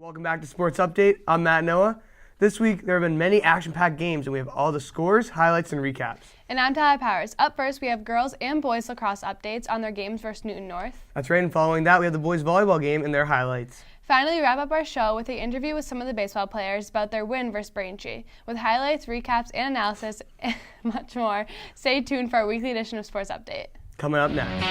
Welcome back to Sports Update. I'm Matt Noah. This week, there have been many action-packed games, and we have all the scores, highlights, and recaps. And I'm Tyler Powers. Up first, we have girls and boys lacrosse updates on their games versus Newton North. That's right, and following that, we have the boys volleyball game and their highlights. Finally, we wrap up our show with an interview with some of the baseball players about their win versus Braintree. With highlights, recaps, and analysis, and much more, stay tuned for our weekly edition of Sports Update. Coming up next.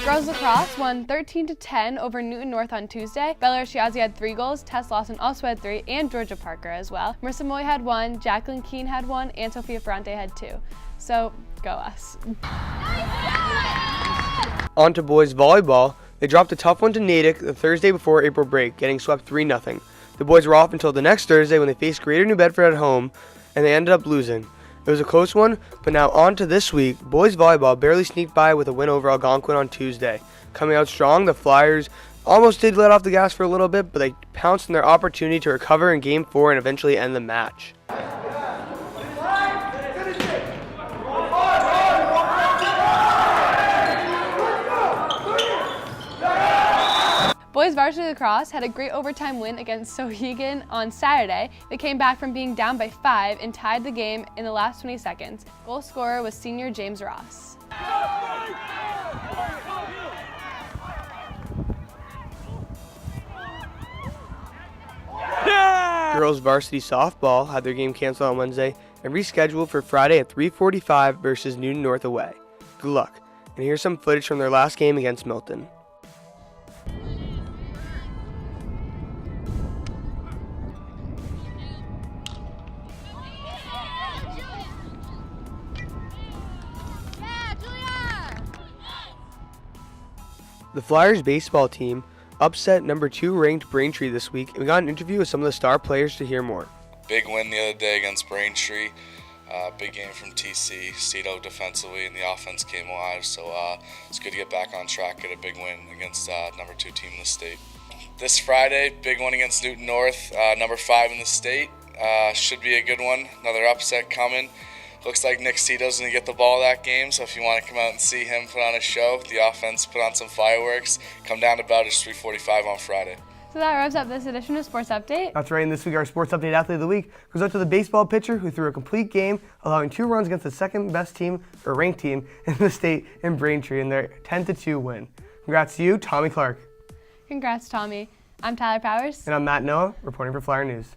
Girls lacrosse won 13-10 over Newton North on Tuesday. Bella Shiazi had 3 goals, Tess Lawson also had 3, and Georgia Parker as well. Marissa Moy had 1, Jacqueline Keene had 1, and Sophia Ferrante had 2. So, go us. On to boys volleyball. They dropped a tough one to Natick the Thursday before April break, getting swept 3-0. The boys were off until the next Thursday when they faced Greater New Bedford at home, and they ended up losing. It was a close one, but now on to this week. Boys volleyball barely sneaked by with a win over Algonquin on Tuesday. Coming out strong, the Flyers almost did let off the gas for a little bit, but they pounced on their opportunity to recover in Game 4 and eventually end the match. Boys varsity lacrosse had a great overtime win against Sohegan on Saturday. They came back from being down by 5 and tied the game in the last 20 seconds. Goal scorer was senior James Ross. Girls varsity softball had their game canceled on Wednesday and rescheduled for Friday at 3:45 versus Newton North away. Good luck. And here's some footage from their last game against Milton. The Flyers baseball team upset number 2 ranked Braintree this week, and we got an interview with some of the star players to hear more. Big win the other day against Braintree. Big game from TC. Seeto defensively, and the offense came alive. So it's good to get back on track, get a big win against number 2 team in the state. This Friday, big one against Newton North, number 5 in the state. Should be a good one. Another upset coming. Looks like Nick Seeto's going to get the ball that game, so if you want to come out and see him put on a show, the offense put on some fireworks, come down to Bowditch 3:45 on Friday. So that wraps up this edition of Sports Update. That's right, and this week our Sports Update Athlete of the Week goes out to the baseball pitcher who threw a complete game, allowing 2 runs against the second best team, or ranked team, in the state in Braintree in their 10-2 win. Congrats to you, Tommy Clark. Congrats, Tommy. I'm Tyler Powers. And I'm Matt Noah, reporting for Flyer News.